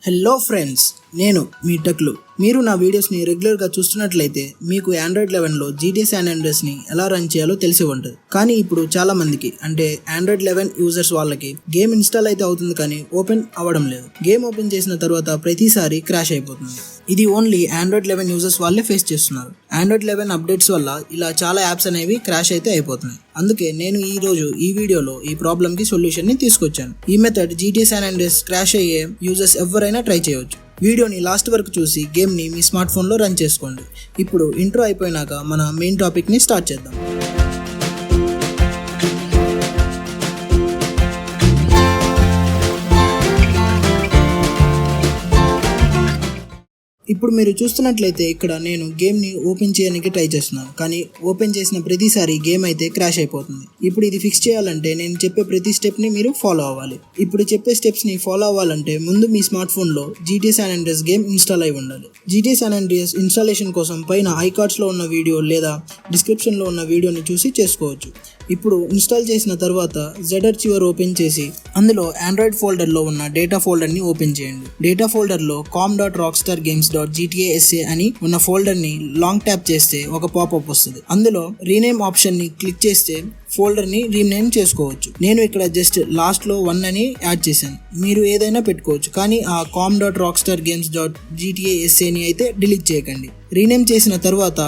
Hello friends, నేను మీ టక్లు. మీరు నా వీడియోస్ని రెగ్యులర్గా చూస్తున్నట్లయితే మీకు ఆండ్రాయిడ్ 11లో GTA San Andreasని ఎలా రన్ చేయాలో తెలిసి ఉంటుంది. కానీ ఇప్పుడు చాలా మందికి అంటే ఆండ్రాయిడ్ 11 యూజర్స్ వాళ్ళకి గేమ్ ఇన్స్టాల్ అయితే అవుతుంది కానీ ఓపెన్ అవ్వడం లేదు. గేమ్ ఓపెన్ చేసిన తర్వాత ప్రతిసారి క్రాష్ అయిపోతుంది. ఇది ఓన్లీ ఆండ్రాయిడ్ 11 యూజర్స్ వాళ్ళే ఫేస్ చేస్తున్నారు. ఆండ్రాయిడ్ 11 అప్డేట్స్ వల్ల ఇలా చాలా యాప్స్ అనేవి క్రాష్ అయితే అయిపోతున్నాయి. అందుకే నేను ఈ వీడియోలో ఈ ప్రాబ్లమ్కి సొల్యూషన్ని తీసుకొచ్చాను. ఈ method GTA San Andreas crash అయ్యే యూజర్స్ ఎవరైనా ట్రై చేయవచ్చు. వీడియోని లాస్ట్ వరకు చూసి గేమ్ని మీ స్మార్ట్ ఫోన్లో రన్ చేసుకోండి. ఇప్పుడు ఇంట్రో అయిపోయినాక మన మెయిన్ టాపిక్ని స్టార్ట్ చేద్దాం. ఇప్పుడు మీరు చూస్తున్నట్లయితే ఇక్కడ నేను గేమ్ని ఓపెన్ చేయడానికి ట్రై చేస్తున్నాను, కానీ ఓపెన్ చేసిన ప్రతిసారి గేమ్ అయితే క్రాష్ అయిపోతుంది. ఇప్పుడు ఇది ఫిక్స్ చేయాలంటే నేను చెప్పే ప్రతి స్టెప్ని మీరు ఫాలో అవ్వాలి. ఇప్పుడు చెప్పే స్టెప్స్ని ఫాలో అవ్వాలంటే ముందు మీ స్మార్ట్ ఫోన్లో GTA San Andreas game install అయి ఉండాలి. GTA San Andreas ఇన్స్టాలేషన్ కోసం పైన ఐకార్డ్స్లో ఉన్న వీడియో లేదా డిస్క్రిప్షన్లో ఉన్న వీడియోని చూసి చేసుకోవచ్చు. ఇప్పుడు ఇన్స్టాల్ చేసిన తర్వాత ZR ఓపెన్ చేసి అందులో ఆండ్రాయిడ్ ఫోల్డర్లో ఉన్న డేటా ఫోల్డర్ని ఓపెన్ చేయండి. డేటా ఫోల్డర్లో com.rockstargames.gta.sa అని ఉన్న ఫోల్డర్ని లాంగ్ ట్యాప్ చేస్తే ఒక పాపప్ వస్తుంది. అందులో రీనేమ్ ఆప్షన్ని క్లిక్ చేస్తే ఫోల్డర్ని రీనేమ్ చేసుకోవచ్చు. నేను ఇక్కడ జస్ట్ లాస్ట్లో 1 అని యాడ్ చేశాను. మీరు ఏదైనా పెట్టుకోవచ్చు, కానీ ఆ com.rockstargames.gta.sa ని అయితే డిలీట్ చేయకండి. రీనేమ్ చేసిన తర్వాత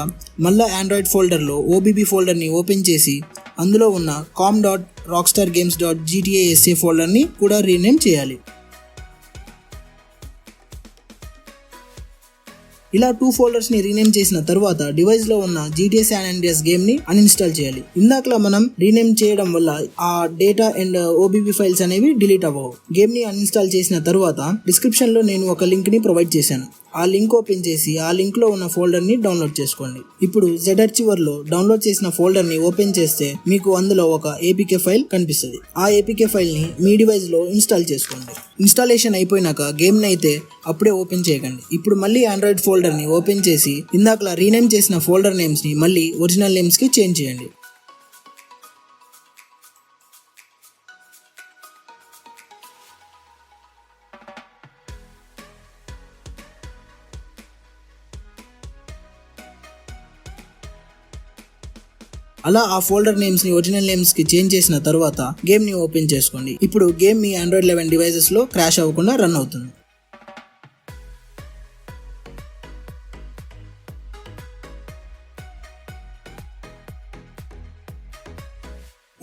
మళ్ళీ ఆండ్రాయిడ్ ఫోల్డర్లో OBB ఫోల్డర్ని ఓపెన్ చేసి అందులో ఉన్న com.rockstargames.gta.sa ఫోల్డర్ని కూడా రీనేమ్ చేయాలి. ఇలా 2 ఫోల్డర్స్ని రీనేమ్ చేసిన తర్వాత డివైస్లో ఉన్న GTA San Andreas గేమ్ని అన్ఇన్స్టాల్ చేయాలి. ఇందాకలా మనం రీనేమ్ చేయడం వల్ల ఆ డేటా అండ్ OBB ఫైల్స్ అనేవి డిలీట్ అవ్వవు. గేమ్ని అన్ఇన్స్టాల్ చేసిన తర్వాత డిస్క్రిప్షన్లో నేను ఒక లింక్ని ప్రొవైడ్ చేశాను. ఆ లింక్ ఓపెన్ చేసి ఆ లింక్లో ఉన్న ఫోల్డర్ని డౌన్లోడ్ చేసుకోండి. ఇప్పుడు ZR డౌన్లోడ్ చేసిన ఫోల్డర్ని ఓపెన్ చేస్తే మీకు అందులో ఒక APK ఫైల్ కనిపిస్తుంది. ఆ APK ఫైల్ని మీ డివైస్లో ఇన్స్టాల్ చేసుకోండి. ఇన్స్టాలేషన్ అయిపోయినాక గేమ్ని అయితే అప్పుడే ఓపెన్ చేయకండి. ఇప్పుడు మళ్ళీ ఆండ్రాయిడ్ ఫోల్డర్ని ఓపెన్ చేసి ఇందాకలా రీనేమ్ చేసిన ఫోల్డర్ నేమ్స్ని మళ్ళీ ఒరిజినల్ నేమ్స్కి చేంజ్ చేయండి. అలా ఆ ఫోల్డర్ నేమ్స్ని ఒరిజినల్ నేమ్స్కి చేంజ్ చేసిన తర్వాత గేమ్ని ఓపెన్ చేసుకోండి. ఇప్పుడు గేమ్ మీ ఆండ్రాయిడ్ 11 డివైసెస్లో క్రాష్ అవ్వకుండా రన్ అవుతుంది.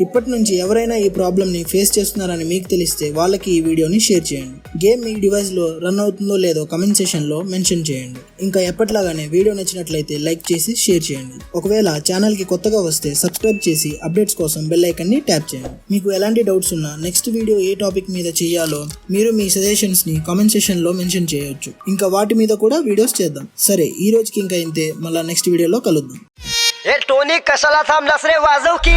ఇప్పటి నుంచి ఎవరైనా ఈ ప్రాబ్లమ్ని ఫేస్ చేస్తున్నారని మీకు తెలిస్తే వాళ్ళకి ఈ వీడియోని షేర్ చేయండి. గేమ్ మీ డివైస్లో రన్ అవుతుందో లేదో కమెంట్ సెషన్లో మెన్షన్ చేయండి. ఇంకా ఎప్పటిలాగానే వీడియో నచ్చినట్లయితే లైక్ చేసి షేర్ చేయండి. ఒకవేళ ఛానల్కి కొత్తగా వస్తే సబ్స్క్రైబ్ చేసి అప్డేట్స్ కోసం బెల్ ఐకాన్ని ట్యాప్ చేయండి. మీకు ఎలాంటి డౌట్స్ ఉన్నా నెక్స్ట్ వీడియో ఏ టాపిక్ మీద చేయాలో మీరు మీ సజెషన్స్ని కామెంట్ సెషన్లో మెన్షన్ చేయొచ్చు. ఇంకా వాటి మీద కూడా వీడియోస్ చేద్దాం. సరే, ఈ రోజుకి ఇంకా ఇంతే. మళ్ళీ నెక్స్ట్ వీడియోలో కలుద్దాం. टोनी कशाला थांबलास रे वाजव की.